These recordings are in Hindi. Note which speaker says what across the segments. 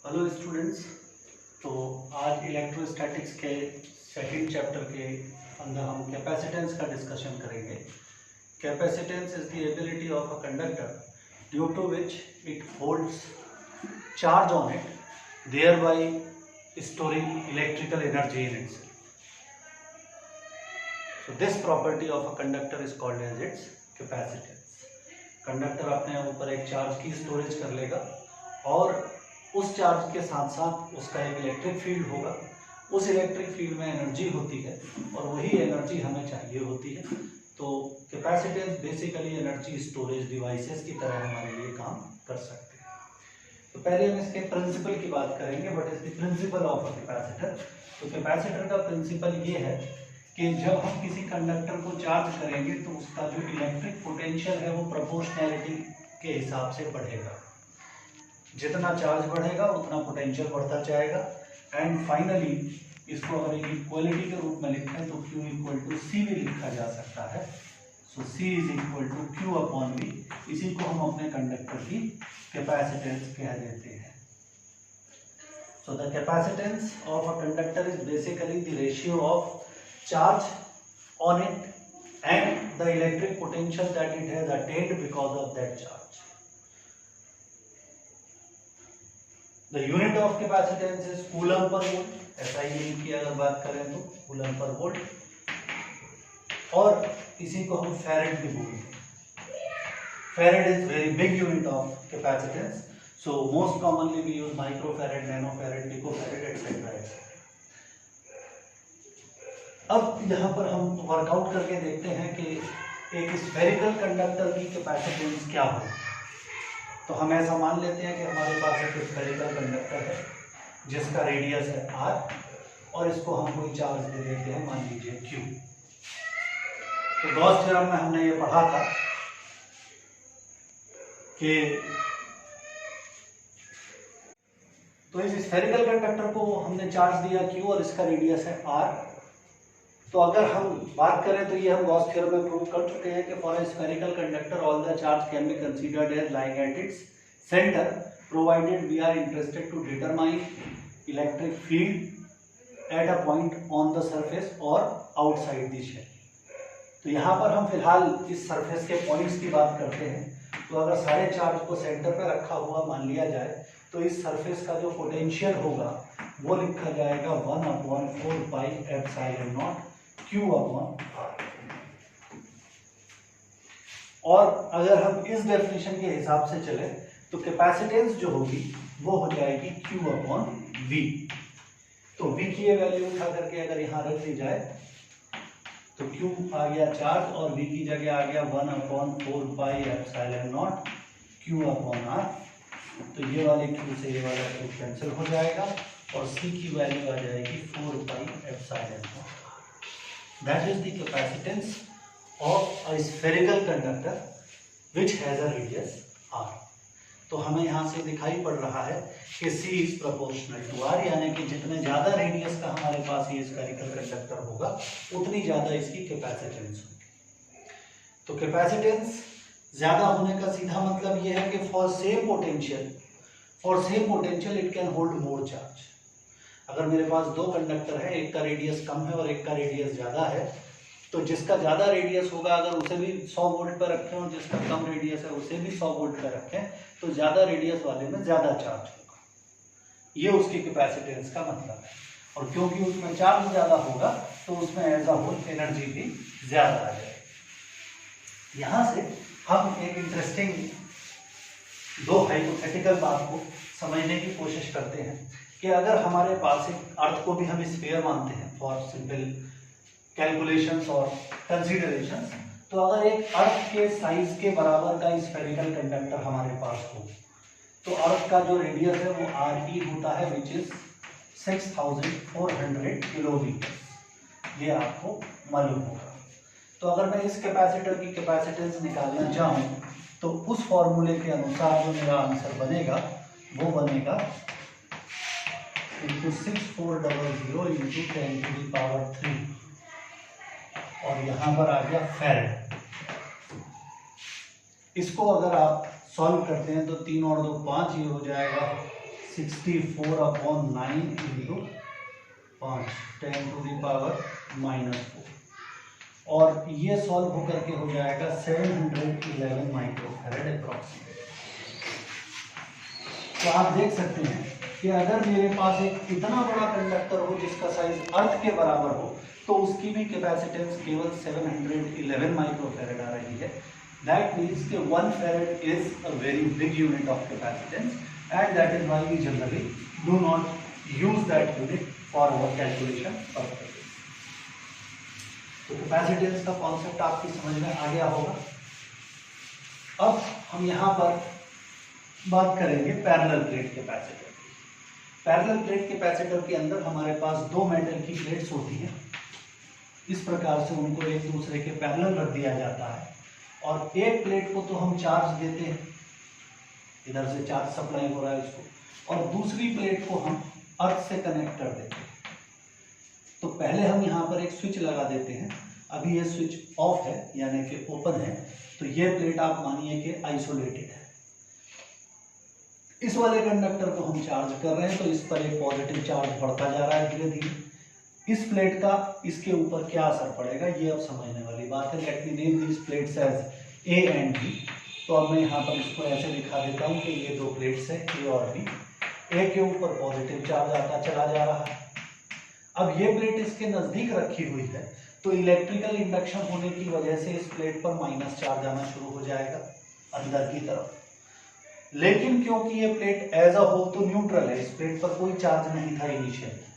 Speaker 1: Hello students. तो आज इलेक्ट्रोस्टैटिक्स के सेकंड चैप्टर के अंदर हम कैपेसिटेंस का डिस्कशन करेंगे। Capacitance is the ability of a conductor due to which it holds charge on it, thereby storing electrical energy in itself. So this property of a conductor is called as its capacitance. Conductor अपने ऊपर एक चार्ज की स्टोरेज कर लेगा और उस चार्ज के साथ साथ उसका एक इलेक्ट्रिक फील्ड होगा। उस इलेक्ट्रिक फील्ड में एनर्जी होती है और वही एनर्जी हमें चाहिए होती है। तो capacitance basically energy storage devices की तरह हमारे लिए काम कर सकते हैं। तो पहले हम इसके प्रिंसिपल की बात करेंगे। What is the principle of a capacitor? तो कैपेसिटर का प्रिंसिपल ये है कि जब हम किसी कंडक्टर को चार्ज करेंगे तो उसका जो इलेक्ट्रिक पोटेंशियल है वो प्रोपोर्शनैलिटी के हिसाब से बढ़ेगा। जितना चार्ज बढ़ेगा उतना पोटेंशियल बढ़ता जाएगा। एंड फाइनली इसको अगर एक इक्वलिटी के रूप में लिखें तो Q इक्वल टू सी भी लिखा जा सकता है। So C is equal to Q upon V। इसी को हम अपने कंडक्टर की कैपेसिटेंस कह देते हैं। So the capacitance of a conductor is basically the ratio of charge on it and the electric potential that it has attend because of that charge. The unit of capacitance is coulomb per volt। SI unit की अगर बात करें तो coulomb per volt, और इसी को हम फैरेड भी बोलते हैं। Farad is very big unit of capacitance, so most commonly we use microfarad, nanofarad, picofarad, etc. अब यहाँ पर हम वर्कआउट करके देखते हैं कि एक स्फेरिकल कंडक्टर की कैपेसिटेंस क्या हो। तो हम ऐसा मान लेते हैं कि हमारे पास एक स्फेरिकल कंडक्टर है जिसका रेडियस है r और इसको हम कोई चार्ज दे देते हैं, मान लीजिए Q। तो गॉस थ्योरम में हमने ये पढ़ा था कि तो इस स्फेरिकल कंडक्टर को हमने चार्ज दिया Q और इसका रेडियस है r। तो अगर हम बात करें तो ये हम गॉस थ्योरम में प्रूव कर चुके हैं कि for a spherical conductor all the charge can be considered as lying at its centre provided we are interested to determine electric field at a point on the surface और आउटसाइड द शेल। तो यहाँ पर हम फिलहाल इस सरफेस के पॉइंट्स की बात करते हैं। तो अगर सारे चार्ज को सेंटर पर रखा हुआ मान लिया जाए तो इस सरफेस का जो पोटेंशियल होगा वो लिखा जाएगा 1/4 pi epsilon not Q upon R। और अगर हम इस डेफिनेशन के हिसाब से चले तो कैपेसिटेंस जो होगी वो हो जाएगी Q अपॉन V। तो V की वैल्यू उठा करके अगर यहाँ रख दी जाए तो Q आ गया चार्ज और V की जगह आ गया 1/4 pi epsilon not Q upon R। तो ये वाले Q से ये वाला Q कैंसिल हो जाएगा और C की वैल्यू आ जाएगी 4 pi epsilon not. That is the capacitance of a spherical conductor which has a radius r। तो हमें यहाँ से दिखाई पड़ रहा है कि C is proportional to r, यानी कि जितने ज़्यादा रेडियस का हमारे पास ये स्फेरिकल कंडक्टर होगा उतनी ज़्यादा इसकी कैपेसिटेंस होगी। तो कैपेसिटेंस ज़्यादा होने का सीधा मतलब ये है कि for same potential it can hold more charge. अगर मेरे पास दो कंडक्टर है, एक का रेडियस कम है और एक का रेडियस ज़्यादा है, तो जिसका ज़्यादा रेडियस होगा अगर उसे भी 100 वोल्ट पर रखें और जिसका कम रेडियस है उसे भी 100 वोल्ट पर रखें तो ज़्यादा रेडियस वाले में ज़्यादा चार्ज होगा। ये उसकी कैपेसिटेंस का मतलब है। और क्योंकि उसमें चार्ज ज़्यादा होगा तो उसमें एज अ होल एनर्जी भी ज़्यादा आ जाएगी। यहाँ से हम एक इंटरेस्टिंग दो हाइपोथेटिकल बात को समझने की कोशिश करते हैं कि अगर हमारे पास एक अर्थ को भी हम स्फीयर मानते हैं फॉर सिंपल कैलकुलेशंस और कंसीडरेशंस, तो अगर एक अर्थ के साइज के बराबर का स्फेरिकल कंडक्टर हमारे पास हो तो अर्थ का जो रेडियस है वो RE होता है विच इज 6400 किलोमीटर। ये आपको मालूम होगा। तो अगर मैं इस कैपेसिटर की कैपेसिटेंस निकालना चाहूँ तो उस फॉर्मूले के अनुसार जो मेरा आंसर बनेगा वो बनेगा into 6400 into 10 to the power 3 और यहाँ पर आ गया फैरेड। इसको अगर आप सॉल्व करते हैं तो 3 और 2 5, ये हो जाएगा 64/9 इंटू 5 10⁻⁻⁴ और ये सॉल्व होकर के हो जाएगा 711 माइक्रोफैरड अप्रॉक्सीमेट। तो आप देख सकते हैं कि अगर मेरे पास एक इतना बड़ा कंडक्टर हो जिसका साइज अर्थ के बराबर हो तो उसकी भी कैपेसिटेंस केवल 711 माइक्रोफैरड आ रही है। दैट मीन्स कि 1 farad is a very big unit of capacitance and that is why we generally do not use that unit for our calculation purpose. तो कैपेसिटेंस का कॉन्सेप्ट आपकी समझ में आ गया होगा। अब हम यहाँ पर बात करेंगे parallel plate capacitor. Parallel plate capacitor के अंदर हमारे पास दो मेटल की प्लेट्स होती हैं। इस प्रकार से उनको एक दूसरे के पैरेलल रख दिया जाता है और एक प्लेट को तो हम चार्ज देते हैं, इधर से चार्ज सप्लाई हो रहा है उसको, और दूसरी प्लेट को हम अर्थ से कनेक्ट कर देते हैं। तो पहले हम यहाँ पर एक स्विच लगा देते हैं। अभी ये स्विच ऑफ है यानी कि ओपन है, तो ये प्लेट आप मानिए कि आइसोलेटेड है। इस वाले कंडक्टर को हम चार्ज कर रहे हैं तो इस पर एक पॉजिटिव चार्ज बढ़ता जा रहा है धीरे धीरे। इस प्लेट का इसके ऊपर क्या असर पड़ेगा ये अब समझने वाली बात है। Let me name this plates as A and B. तो अब मैं यहाँ पर इसको ऐसे दिखा देता हूँ कि ये दो प्लेट्स हैं ए और बी। ए के ऊपर पॉजिटिव चार्ज आता चला जा रहा है। अब ये प्लेट इसके नजदीक रखी हुई है तो इलेक्ट्रिकल इंडक्शन होने की वजह से इस प्लेट पर माइनस चार्ज आना शुरू हो जाएगा अंदर की तरफ। लेकिन क्योंकि ये प्लेट एज अ होल तो न्यूट्रल है, इस प्लेट पर कोई चार्ज नहीं था इनिशियली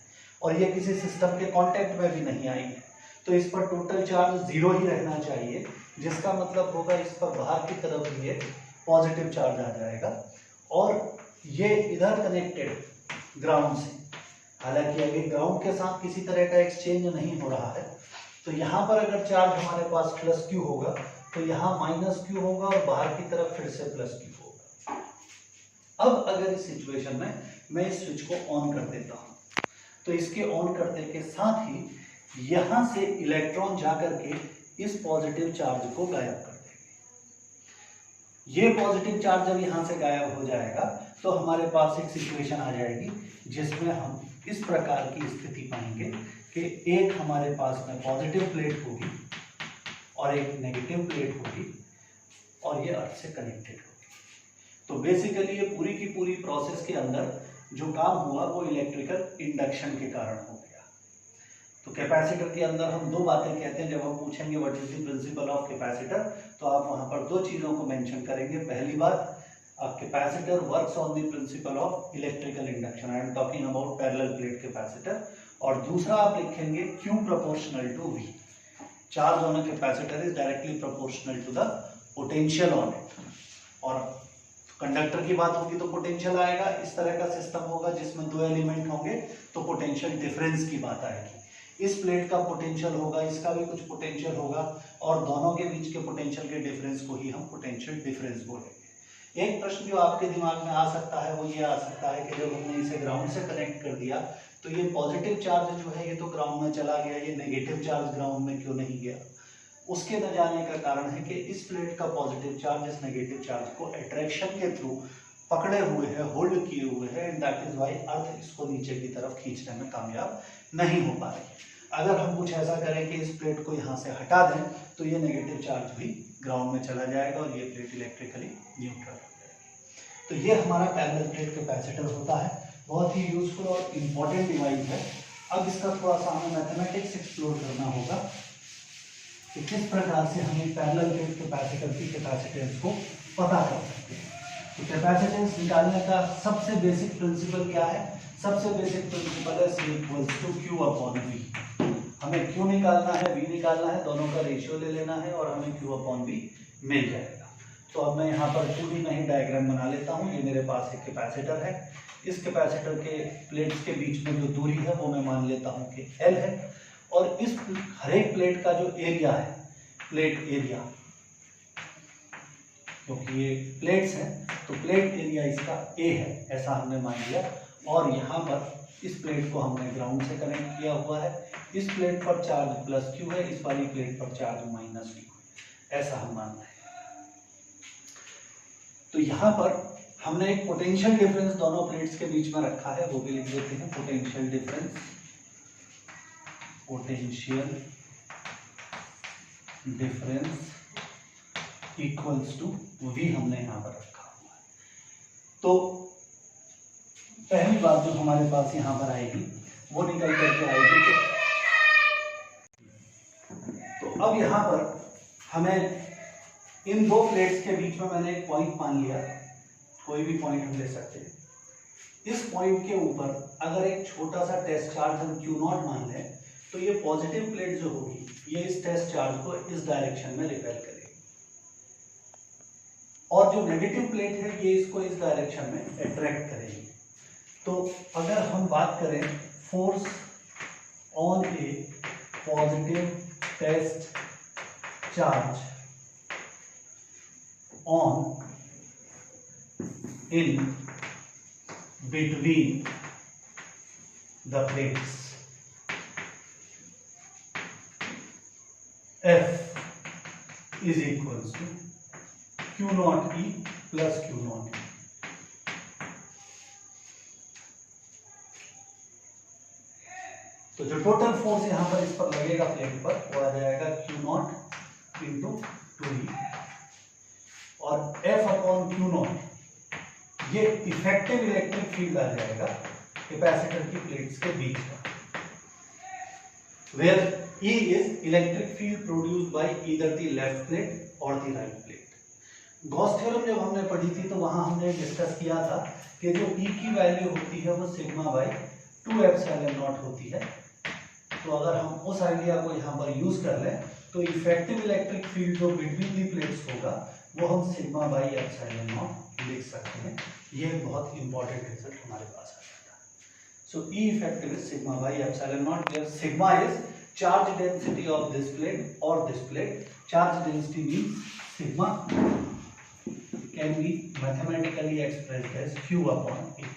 Speaker 1: और ये किसी सिस्टम के कांटेक्ट में भी नहीं आई है, तो इस पर टोटल चार्ज 0 ही रहना चाहिए, जिसका मतलब होगा इस पर बाहर की तरफ ये पॉजिटिव चार्ज आ जाएगा और ये इधर कनेक्टेड ग्राउंड से। हालांकि अभी ग्राउंड के साथ किसी तरह का एक्सचेंज नहीं हो रहा है, तो यहाँ पर अगर चार्ज हमारे पास प्लस क्यू होगा तो यहाँ माइनस क्यू होगा और बाहर की तरफ फिर से प्लस क्यू होगा। अब अगर इस सिचुएशन में मैं इस स्विच को ऑन कर देता हूँ तो इसके ऑन करने के साथ ही यहाँ से इलेक्ट्रॉन जाकर के इस पॉजिटिव चार्ज को गायब कर देंगे। ये पॉजिटिव चार्ज जब यहाँ से गायब हो जाएगा तो हमारे पास एक सिचुएशन आ जाएगी जिसमें हम इस प्रकार की स्थिति पाएंगे कि एक हमारे पास में पॉजिटिव प्लेट होगी और एक नेगेटिव प्लेट होगी और ये अर्थ से कनेक्टेड होगी। तो बेसिकली ये पूरी की पूरी प्रोसेस के अंदर जो काम हुआ वो इलेक्ट्रिकल इंडक्शन के कारण हो गया। तो कैपेसिटर के अंदर हम दो बातें कहते हैं। जब हम पूछेंगे what is the principle of capacitor तो आप वहां पर दो चीजों को मेंशन करेंगे। पहली बात, capacitor works on the principle of electrical induction, I am talking about parallel plate capacitor. और दूसरा आप लिखेंगे Q proportional to V। Charge on a capacitor is directly proportional to the potential on it. और कंडक्टर की बात होगी तो पोटेंशियल आएगा। इस तरह का सिस्टम होगा जिसमें दो एलिमेंट होंगे तो पोटेंशियल डिफरेंस की बात आएगी। इस प्लेट का पोटेंशियल होगा, इसका भी कुछ पोटेंशियल होगा और दोनों के बीच के पोटेंशियल के डिफरेंस को ही हम पोटेंशियल डिफरेंस बोलेंगे। एक प्रश्न जो आपके दिमाग में आ सकता है वो ये आ सकता है कि जब हमने इसे ग्राउंड से कनेक्ट कर दिया तो ये पॉजिटिव चार्ज जो है ये तो ग्राउंड में चला गया, ये नेगेटिव चार्ज ग्राउंड में क्यों नहीं गया? उसके न जाने का कारण है कि इस प्लेट का पॉजिटिव चार्ज इस नेगेटिव चार्ज को अट्रैक्शन के थ्रू पकड़े हुए है, होल्ड किए हुए है, एंड दैट इज व्हाई अर्थ इसको नीचे की तरफ खींचने में कामयाब नहीं हो पा रही है। अगर हम कुछ ऐसा करें कि इस प्लेट को यहाँ से हटा दें तो ये नेगेटिव चार्ज भी ग्राउंड में चला जाएगा और ये प्लेट इलेक्ट्रिकली न्यूट्रल हो जाएगी। तो ये हमारा पैरेलल प्लेट कैपेसिटर होता है, बहुत ही यूजफुल और इम्पोर्टेंट डिवाइस है। अब इसका थोड़ा सा हमें मैथमेटिक्स एक्सप्लोर करना होगा कि किस प्रकार से हम एक पैरेलल प्लेट कैपेसिटर की कैपेसिटेंस को पता कर सकते हैं। तो कैपेसिटेंस निकालने का सबसे बेसिक प्रिंसिपल क्या है? सबसे बेसिक प्रिंसिपल है C = Q अपॉन V। हमें Q निकालना है, V निकालना है, दोनों का रेशियो ले लेना है और हमें Q अपॉन V मिल जाएगा। तो अब मैं यहाँ पर 2D में ही डायग्राम बना लेता हूँ। ये मेरे पास एक कैपेसिटर है। इस कैपेसिटर के प्लेट्स के बीच में जो दूरी है वो मैं मान लेता हूँ कि L है और इस हर एक प्लेट का जो एरिया है, प्लेट एरिया, क्योंकि ये प्लेट्स हैं तो प्लेट एरिया इसका A है ऐसा हमने मान लिया। और यहाँ पर इस प्लेट को हमने ग्राउंड से कनेक्ट किया हुआ है। इस प्लेट पर चार्ज प्लस Q है, इस वाली प्लेट पर चार्ज माइनस Q है, ऐसा हम मान रहे हैं। तो यहाँ पर हमने एक पोटेंशियल डिफरेंस दोनों प्लेट्स के बीच में रखा है, वो भी लिख देते हैं। Potential difference, potential difference equals to V हमने यहां पर रखा हुआ है। तो पहली बात जो हमारे पास यहां पर आएगी वो निकल करके आएगी कि तो अब यहां पर हमें इन दो प्लेट्स के बीच में मैंने एक पॉइंट मान लिया, कोई भी पॉइंट हम ले सकते हैं। इस पॉइंट के ऊपर अगर एक छोटा सा टेस्ट चार्ज हम Q0 मान लें तो ये पॉजिटिव प्लेट जो होगी ये इस टेस्ट चार्ज को इस डायरेक्शन में रिपेल करेगी, और जो नेगेटिव प्लेट है ये इसको इस डायरेक्शन में अट्रैक्ट करेगी। तो अगर हम बात करें force on a positive test charge on in between the plates, F is equals to Q naught E plus Q naught E. तो जो टोटल फोर्स यहां पर इस पर लगेगा प्लेट पर वो आ जाएगा Q नॉट इंटू 2E, और F अपॉन Q नॉट ये इफेक्टिव इलेक्ट्रिक फील्ड आ जाएगा कैपेसिटर की प्लेट्स के बीच में, where E is electric field produced by either the left plate और the right plate. Gauss theorem जब हमने पढ़ी थी तो वहां हमने डिस्कस किया था कि जो E की वैल्यू होती है वो सिग्मा बाय 2 एप्सिलॉन नॉट होती है। तो अगर हम उस आइडिया को यहाँ पर यूज कर लें तो इफेक्टिव इलेक्ट्रिक फील्ड जो बिटवीन दी प्लेट्स होगा वो हम सिग्मा बाई एप्सिलॉन नॉट लिख सकते हैं। ये बहुत इंपॉर्टेंट रिजल्ट हमारे पास आ जाता है। So E effective is sigma by epsilon not, where sigma is charge density of this plate और this plate. Charge density means sigma can be mathematically expressed as Q upon E।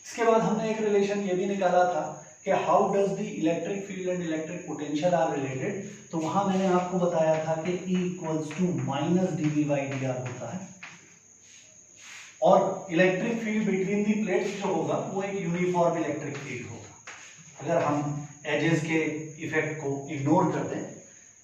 Speaker 1: इसके बाद हमने एक रिलेशन ये भी निकाला था कि how does the electric field and electric potential are related. तो वहां मैंने आपको बताया था कि E equals to minus dV/dr होता है, और electric field between the plates जो होगा वो एक यूनिफॉर्म इलेक्ट्रिक फील्ड होगा। अगर हम एजेस के इफेक्ट को इग्नोर कर दें,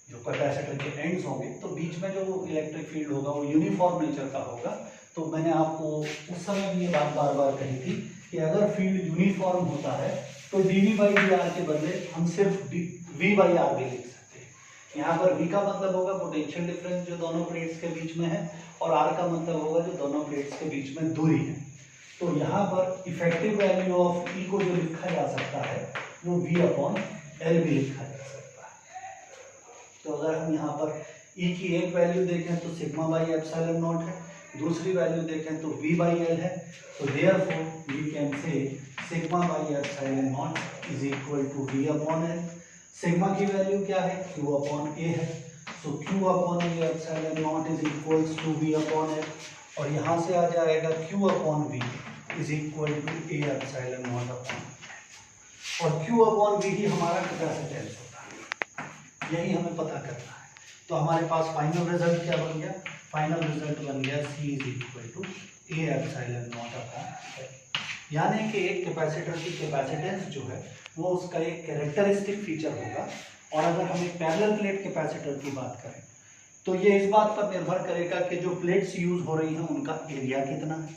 Speaker 1: जो कैपेसिटर के एंड्स होंगे, तो बीच में जो इलेक्ट्रिक फील्ड होगा वो यूनिफॉर्म नेचर का होगा। तो मैंने आपको उस समय भी ये बात बार बार कही थी कि अगर फील्ड यूनिफॉर्म होता है तो dV/dr के बदले हम सिर्फ V/r भी लिख सकते हैं। यहाँ पर V का मतलब होगा पोटेंशियल डिफरेंस जो दोनों प्लेट्स के बीच में है, और R का मतलब होगा जो दोनों प्लेट्स के बीच में दूरी है। तो यहाँ पर इफेक्टिव वैल्यू ऑफ E को जो लिखा जा सकता है वो V/L भी लिखा जा सकता है। तो अगर हम यहाँ पर E की एक वैल्यू देखें तो सिग्मा बाई एप्सिलॉन नॉट है, दूसरी वैल्यू देखें तो V/L है। तो therefore we can say sigma by epsilon naught is equal to V upon L। Sigma की वैल्यू क्या है? Q अपॉन A है। So Q upon A epsilon naught is equals to V upon L, और यहाँ से आ जाएगा Q upon V is equal to A epsilon naught upon, और Q अपॉन V ही हमारा कैपेसिटेंस होता है, यही हमें पता करना है। तो हमारे पास फाइनल रिजल्ट क्या बन गया? फाइनल रिजल्ट बन गया C is equal to A epsilon naught upon L। यानी कि एक कैपेसिटर की कैपेसिटेंस जो है वो उसका एक कैरेक्टरिस्टिक फीचर होगा। और अगर हम एक पैरेलल प्लेट कैपेसिटर की बात करें तो ये इस बात पर निर्भर करेगा कि जो प्लेट्स यूज हो रही हैं उनका एरिया कितना है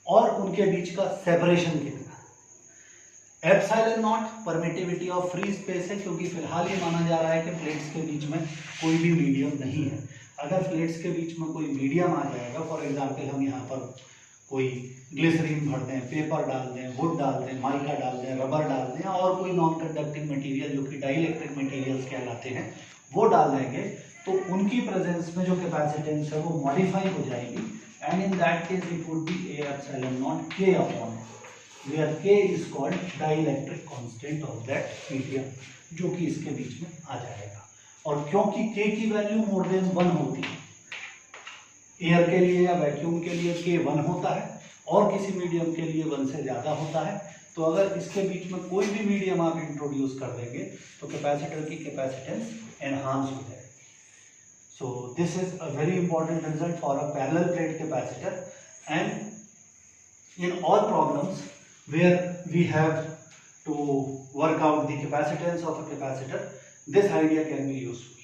Speaker 1: और उनके बीच का सेपरेशन कितना है। Epsilon not permittivity of free space है, क्योंकि फिलहाल ये माना जा रहा है कि प्लेट्स के बीच में कोई भी मीडियम नहीं है। अगर प्लेट्स के बीच में कोई मीडियम आ जाएगा, फॉर एग्जाम्पल हम यहाँ पर कोई ग्लिसरीन भर दें, पेपर डाल दें, वुड डाल दें, माइका डाल दें, रबर डाल दें, और कोई नॉन कंडक्टिंग मटेरियल जो कि डाइलेक्ट्रिक मटेरियल्स कहलाते हैं वो डाल देंगे, तो उनकी प्रेजेंस में जो कैपेसिटेंस है वो मॉडिफाई हो जाएगी, and in that case it would be A epsilon naught K upon L, where K is called dielectric constant of that medium, जो कि इसके बीच में आ जाएगा। और क्योंकि K की वैल्यू मोर देन 1 होती है, एयर के लिए या वैक्यूम के लिए K 1 होता है और किसी मीडियम के लिए 1 से ज़्यादा होता है, तो अगर इसके बीच में कोई भी मीडियम आप इंट्रोड्यूस कर देंगे तो कैपेसिटर की कैपेसिटेंस एनहांस हो जाएगी। So this is a very important result for a parallel plate capacitor, and in all problems where we have to work out the capacitance of a capacitor, this idea can be useful.